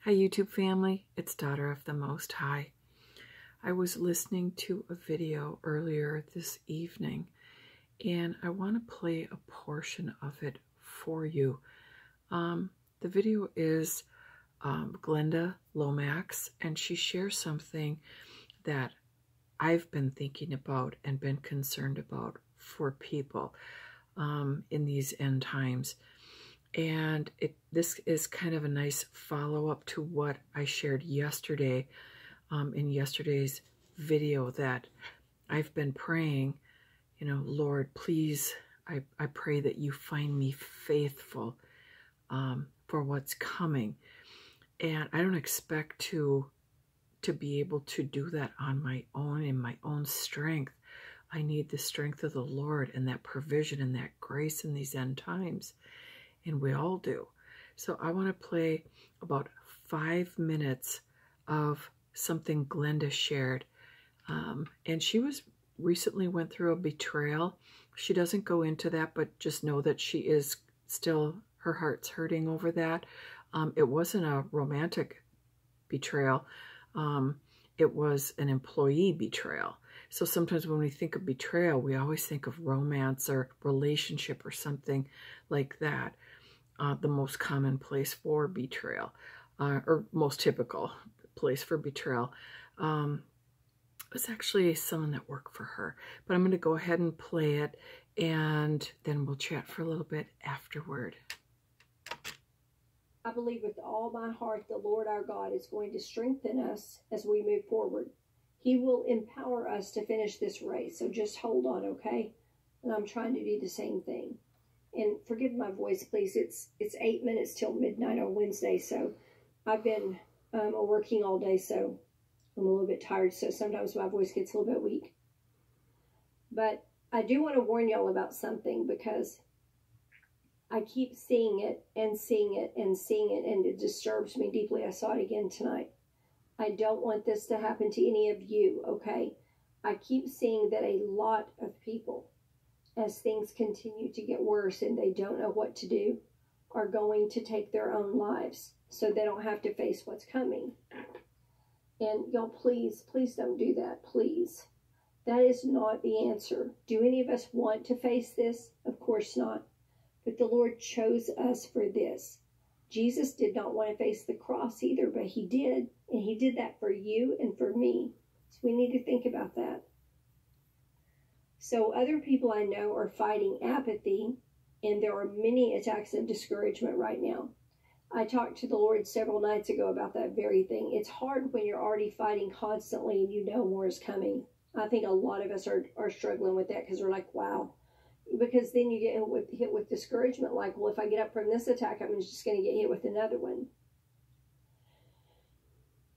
Hi YouTube family, it's Daughter of the Most High. I was listening to a video earlier this evening and I want to play a portion of it for you. The video is Glenda Lomax, and she shares something that I've been thinking about and been concerned about for people in these end times. And this is kind of a nice follow-up to what I shared yesterday in yesterday's video, that I've been praying, you know, Lord, please, I pray that you find me faithful for what's coming. And I don't expect to be able to do that on my own, in my own strength. I need the strength of the Lord and that provision and that grace in these end times. And we all do. So I want to play about 5 minutes of something Glenda shared. And she recently went through a betrayal. She doesn't go into that, but just know that she is still, her heart's hurting over that. It wasn't a romantic betrayal. It was an employee betrayal. So sometimes when we think of betrayal, we always think of romance or relationship or something like that. The most common place for betrayal, or most typical place for betrayal, was actually someone that worked for her. But I'm going to go ahead and play it, and then we'll chat for a little bit afterward. I believe with all my heart the Lord our God is going to strengthen us as we move forward. He will empower us to finish this race. So just hold on, okay? And I'm trying to do the same thing. And forgive my voice, please. It's 8 minutes till midnight on Wednesday, so I've been working all day, so I'm a little bit tired. So sometimes my voice gets a little bit weak. But I do want to warn y'all about something, because I keep seeing it and seeing it and seeing it, and it disturbs me deeply. I saw it again tonight. I don't want this to happen to any of you, okay? I keep seeing that a lot of people, as things continue to get worse and they don't know what to do, are going to take their own lives so they don't have to face what's coming. And y'all, please, please don't do that, please. That is not the answer. Do any of us want to face this? Of course not. But the Lord chose us for this. Jesus did not want to face the cross either, but he did. And he did that for you and for me. So we need to think about that. So other people I know are fighting apathy, and there are many attacks of discouragement right now. I talked to the Lord several nights ago about that very thing. It's hard when you're already fighting constantly and you know more is coming. I think a lot of us are struggling with that, because we're like, wow. Because then you get hit with discouragement, like, well, if I get up from this attack, I'm just going to get hit with another one.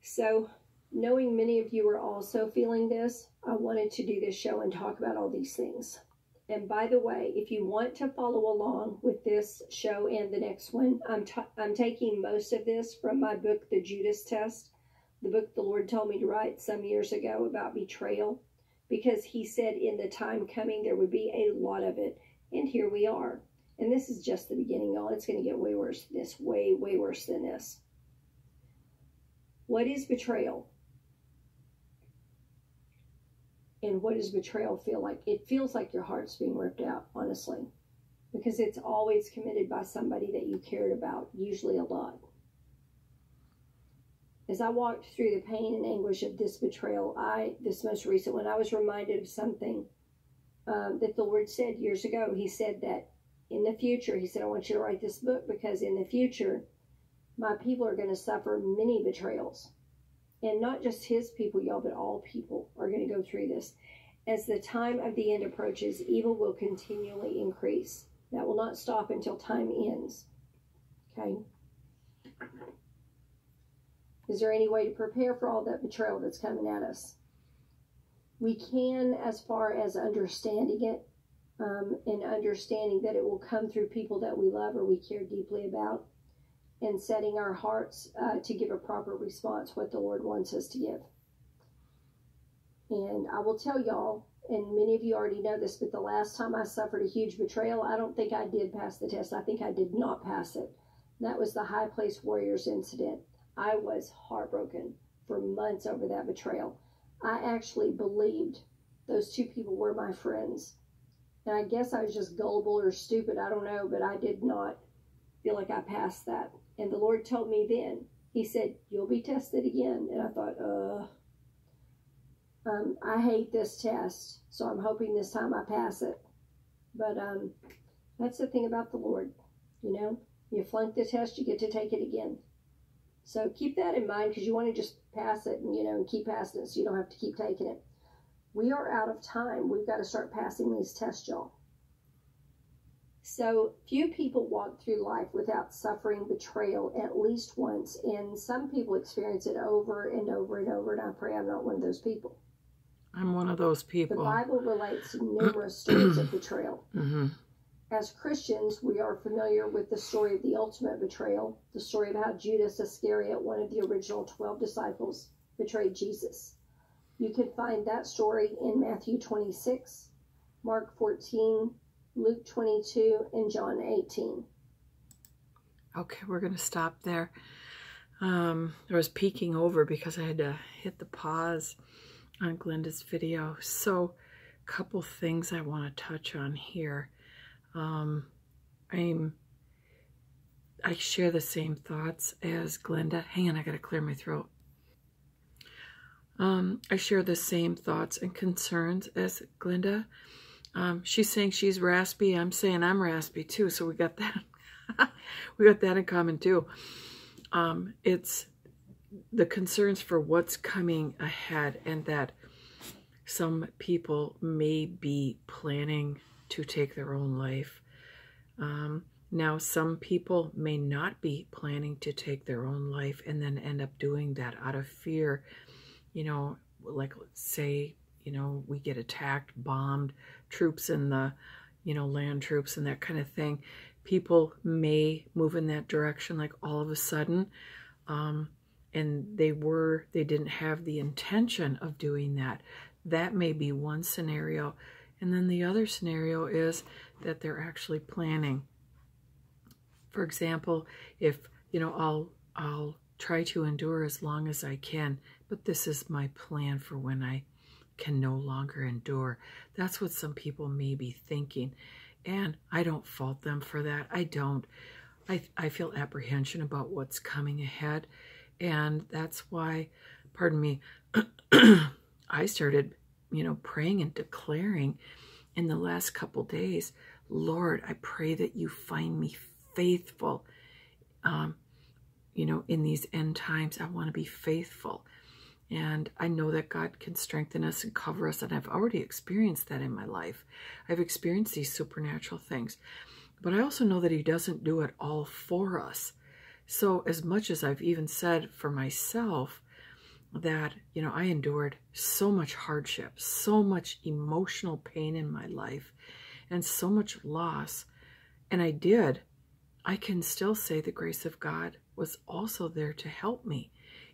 So, knowing many of you are also feeling this, I wanted to do this show and talk about all these things. And by the way, if you want to follow along with this show and the next one, I'm taking most of this from my book, The Judas Test, the book the Lord told me to write some years ago about betrayal, because he said in the time coming there would be a lot of it. And here we are. And this is just the beginning, y'all. It's going to get way worse than this, way, way worse than this. What is betrayal? And what does betrayal feel like? It feels like your heart's being ripped out, honestly, because it's always committed by somebody that you cared about, usually a lot. As I walked through the pain and anguish of this betrayal, this most recent one, I was reminded of something that the Lord said years ago. He said that in the future, he said, I want you to write this book, because in the future, my people are going to suffer many betrayals. And not just his people, y'all, but all people are going to go through this. As the time of the end approaches, evil will continually increase. That will not stop until time ends. Okay? Is there any way to prepare for all that betrayal that's coming at us? We can, as far as understanding it, and understanding that it will come through people that we love or we care deeply about, and setting our hearts to give a proper response, what the Lord wants us to give. And I will tell y'all, and many of you already know this, but the last time I suffered a huge betrayal, I don't think I did pass the test. I think I did not pass it. That was the High Place Warriors incident. I was heartbroken for months over that betrayal. I actually believed those two people were my friends. And I guess I was just gullible or stupid, I don't know, but I did not feel like I passed that. And the Lord told me then, he said, you'll be tested again. And I thought, I hate this test, so I'm hoping this time I pass it. But that's the thing about the Lord. You know, you flunk the test, you get to take it again. So keep that in mind, because you want to just pass it and, and keep passing it so you don't have to keep taking it. We are out of time. We've got to start passing these tests, y'all. So few people walk through life without suffering betrayal at least once, and some people experience it over and over and over, and I pray I'm not one of those people. I'm one of those people. The Bible relates numerous stories of betrayal. Mm-hmm. As Christians, we are familiar with the story of the ultimate betrayal, the story of how Judas Iscariot, one of the original 12 disciples, betrayed Jesus. You can find that story in Matthew 26, Mark 14, Luke 22, and John 18. Okay, we're going to stop there. I was peeking over because I had to hit the pause on Glenda's video. So, a couple things I want to touch on here. I share the same thoughts as Glenda. Hang on, I gotta clear my throat. I share the same thoughts and concerns as Glenda. She's saying she's raspy. I'm saying I'm raspy too. So we got that. We got that in common too. It's the concerns for what's coming ahead, and that some people may be planning to take their own life. Now, some people may not be planning to take their own life and then end up doing that out of fear. Like say, we get attacked, bombed, troops in the, land troops and that kind of thing. People may move in that direction, like all of a sudden, and they didn't have the intention of doing that. That may be one scenario. And then the other scenario is that they're actually planning. For example, if, I'll try to endure as long as I can, but this is my plan for when I can no longer endure. That's what some people may be thinking. And I don't fault them for that. I don't. I feel apprehension about what's coming ahead. And that's why, pardon me, I started, praying and declaring in the last couple days, Lord, I pray that you find me faithful. In these end times, I want to be faithful. And I know that God can strengthen us and cover us. And I've already experienced that in my life. I've experienced these supernatural things. But I also know that he doesn't do it all for us. So as much as I've even said for myself that, I endured so much hardship, so much emotional pain in my life, and so much loss, and I can still say the grace of God was also there to help me.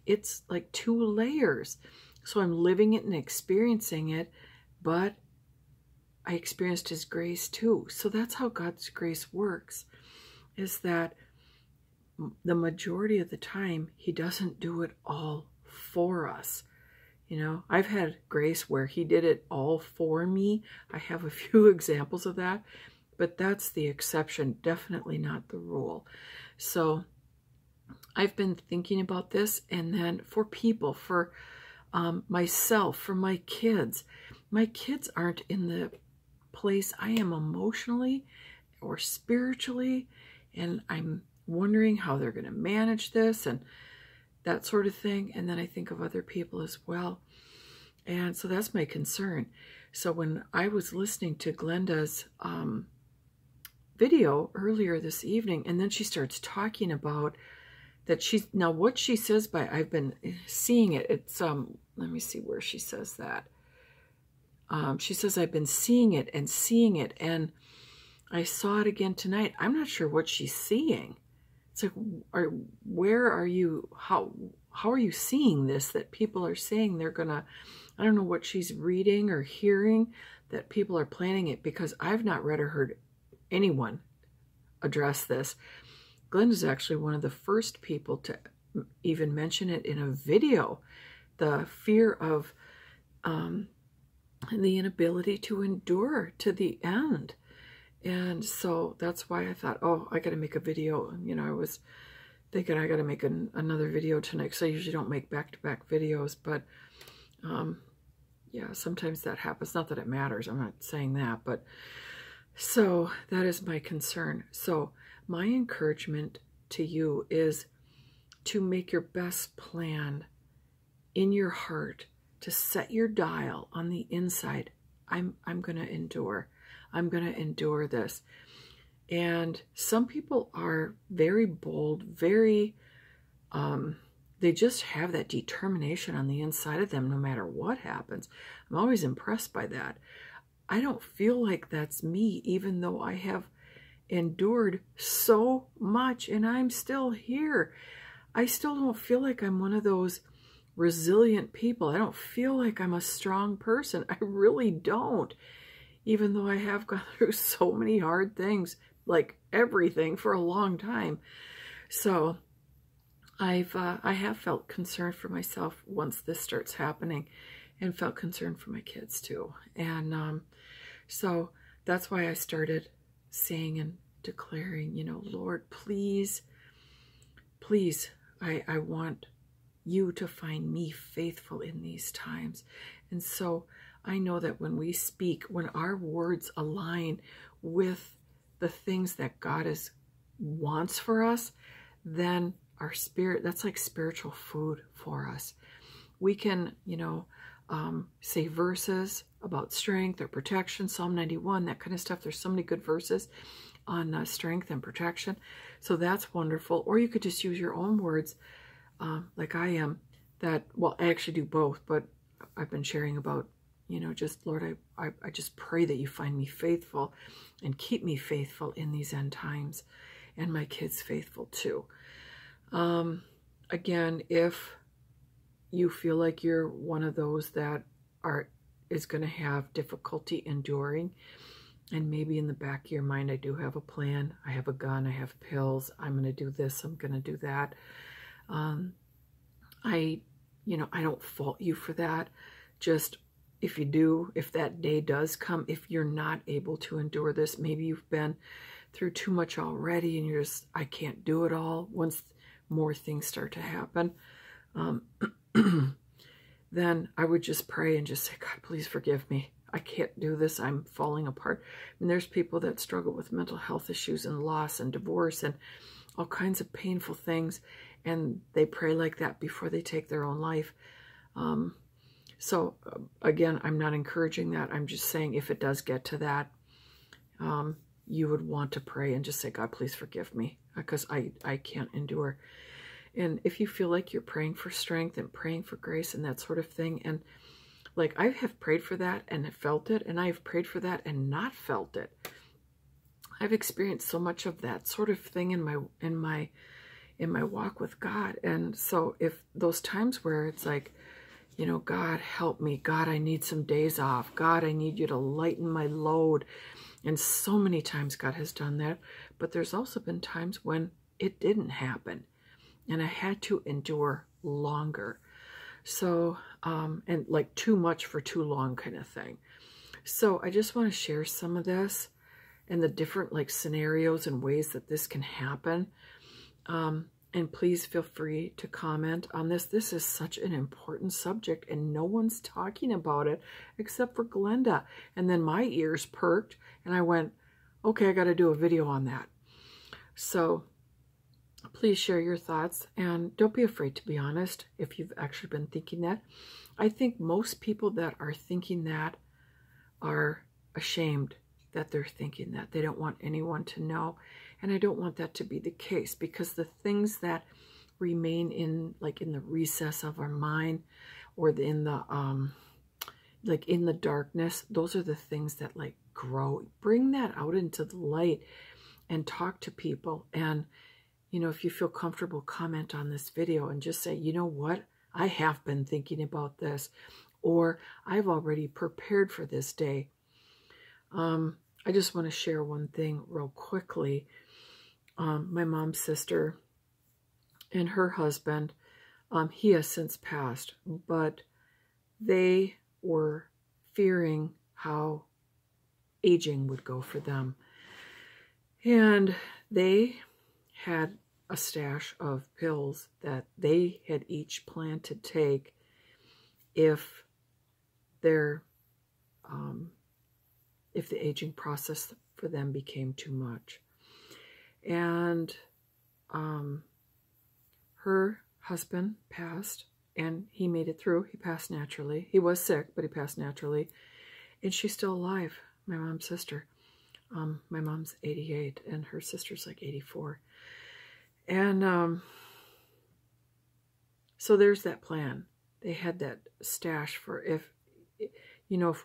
It's like two layers. So I'm living it and experiencing it, but I experienced his grace too. So that's how God's grace works, is that the majority of the time, he doesn't do it all for us. I've had grace where he did it all for me. I have a few examples of that, but that's the exception, definitely not the rule. So I've been thinking about this, and then for people, for myself, for my kids. My kids aren't in the place I am emotionally or spiritually, and I'm wondering how they're going to manage this and that sort of thing. And then I think of other people as well. And so that's my concern. So when I was listening to Glenda's video earlier this evening, and then she starts talking about that now what she says I've been seeing it. It's, let me see where she says that. She says, I've been seeing it, and I saw it again tonight. I'm not sure what she's seeing. It's like, where are you, how are you seeing this, that people are saying they're gonna, I don't know what she's reading or hearing, that people are planning it, because I've not read or heard anyone address this. Glenda's actually one of the first people to even mention it in a video, the fear of the inability to endure to the end. And so that's why I thought, oh, I got to make a video. You know, I was thinking I got to make another video tonight, because I usually don't make back-to-back videos, but yeah, sometimes that happens. Not that it matters, I'm not saying that, but so that is my concern. So my encouragement to you is to make your best plan in your heart, to set your dial on the inside. I'm going to endure. I'm going to endure this. And some people are very bold, very, they just have that determination on the inside of them no matter what happens. I'm always impressed by that. I don't feel like that's me, even though I have endured so much and I'm still here. I still don't feel like I'm one of those resilient people. I don't feel like I'm a strong person. I really don't. Even though I have gone through so many hard things, like everything, for a long time. So I have felt concerned for myself once this starts happening, and felt concerned for my kids too. And so that's why I started saying and declaring, you know, Lord, please, please, I want you to find me faithful in these times. And so I know that when we speak, when our words align with the things that God wants for us, then our spirit, that's like spiritual food for us. We can, you know, say verses about strength or protection, Psalm 91, that kind of stuff. There's so many good verses on strength and protection. So that's wonderful. Or you could just use your own words, like I am, that, well, I actually do both, but I've been sharing about, you know, just, Lord, I just pray that you find me faithful and keep me faithful in these end times, and my kids faithful too. Again, if you feel like you're one of those that is going to have difficulty enduring, and maybe in the back of your mind, I do have a plan, I have a gun, I have pills, I'm going to do this, I'm going to do that. You know, I don't fault you for that. Just if that day does come, if you're not able to endure this, maybe you've been through too much already and you're just, I can't do it all. Once more things start to happen, then I would just pray and just say, God, please forgive me. I can't do this. I'm falling apart. And there's people that struggle with mental health issues and loss and divorce and all kinds of painful things, and they pray like that before they take their own life. So again, I'm not encouraging that. I'm just saying if it does get to that, you would want to pray and just say, God, please forgive me, because I can't endure. And if you feel like you're praying for strength and praying for grace and that sort of thing, and like I have prayed for that and felt it, and I have prayed for that and not felt it. I've experienced so much of that sort of thing in my walk with God. And so if those times where it's like, you know, God, help me. God, I need some days off. God, I need you to lighten my load. And so many times God has done that. But there's also been times when it didn't happen, and I had to endure longer. So, and like too much for too long kind of thing. So I just want to share some of this and the different like scenarios and ways that this can happen. And please feel free to comment on this. This is such an important subject, and no one's talking about it except for Glenda. And then my ears perked, and I went, okay, I got to do a video on that. So please share your thoughts, and don't be afraid to be honest if you've actually been thinking that. I think most people that are thinking that are ashamed that they're thinking that. They don't want anyone to know. And I don't want that to be the case, because the things that remain in the recess of our mind, or in the in the darkness, those are the things that like grow. Bring that out into the light and talk to people. And you know, if you feel comfortable, comment on this video and just say, you know what, I have been thinking about this, or I've already prepared for this day. I just want to share one thing real quickly. My mom's sister and her husband, he has since passed, but they were fearing how aging would go for them. And they had a stash of pills that they had each planned to take if the aging process for them became too much. And her husband passed, and he made it through. He passed naturally. He was sick, but he passed naturally. And she's still alive, my mom's sister. My mom's 88, and her sister's like 84. And so there's that plan. They had that stash for if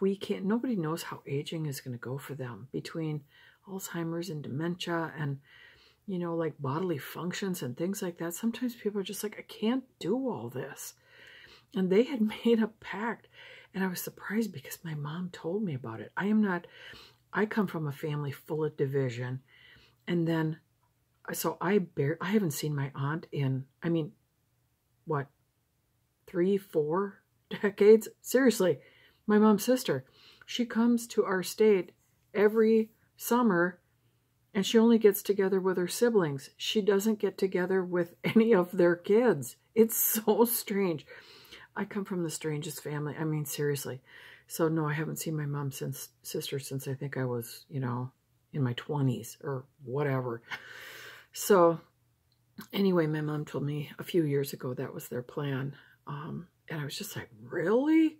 we can't, nobody knows how aging is going to go for them between Alzheimer's and dementia and, like bodily functions and things like that. Sometimes people are just like, I can't do all this. And they had made a pact. And I was surprised because my mom told me about it. I come from a family full of division. And then, so I haven't seen my aunt in, 3-4 decades? Seriously, my mom's sister. She comes to our state every summer, and she only gets together with her siblings. She doesn't get together with any of their kids. It's so strange. I come from the strangest family. Seriously. So no, I haven't seen my mom's sister since I think I was, in my 20s or whatever. So anyway, my mom told me a few years ago that was their plan. And I was just like, really?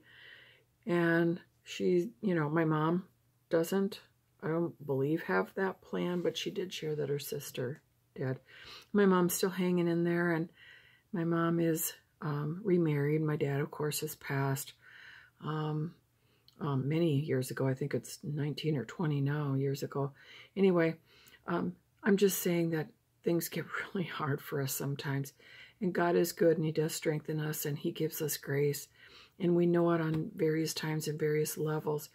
And she, my mom doesn't, I don't believe, have that plan, but she did share that her sister did. My mom's still hanging in there, and my mom is remarried. My dad, of course, has passed many years ago. I think it's 19 or 20 now, years ago. Anyway, I'm just saying that things get really hard for us sometimes. And God is good, and He does strengthen us, and He gives us grace. And we know it on various times and various levels.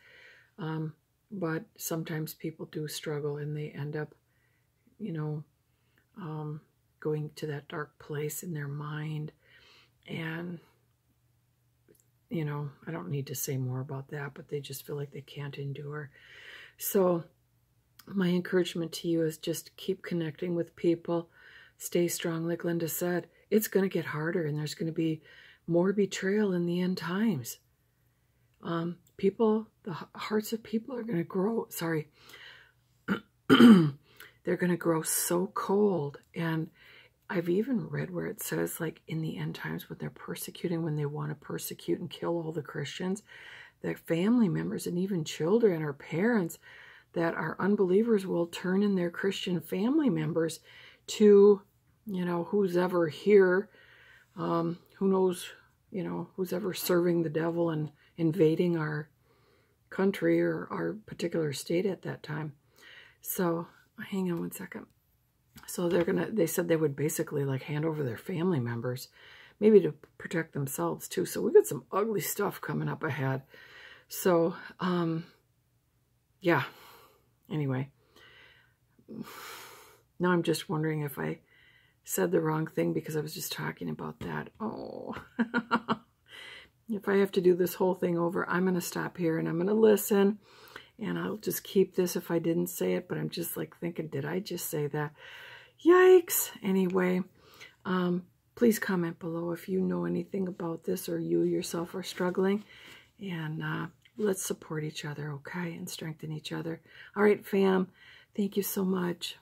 But sometimes people do struggle, and they end up, going to that dark place in their mind. And, I don't need to say more about that, but they just feel like they can't endure. So my encouragement to you is just keep connecting with people. Stay strong, like Linda said. It's going to get harder, and there's going to be more betrayal in the end times. The hearts of people are going to grow, they're going to grow so cold. And I've even read where it says, like, in the end times, when they're persecuting, when they want to persecute and kill all the Christians, that family members and even children or parents that are unbelievers will turn in their Christian family members to, who's ever here, who knows, who's ever serving the devil and invading our country or our particular state at that time. So, hang on one second. So they said they would basically like hand over their family members, maybe to protect themselves too. So we've got some ugly stuff coming up ahead. So, yeah. Anyway, now I'm just wondering if I said the wrong thing because I was just talking about that. Oh, if I have to do this whole thing over, I'm going to stop here and I'm going to listen, and I'll just keep this if I didn't say it, but I'm just like thinking, did I just say that? Yikes. Anyway, please comment below if you know anything about this or you yourself are struggling, and let's support each other, okay, and strengthen each other. All right, fam, thank you so much.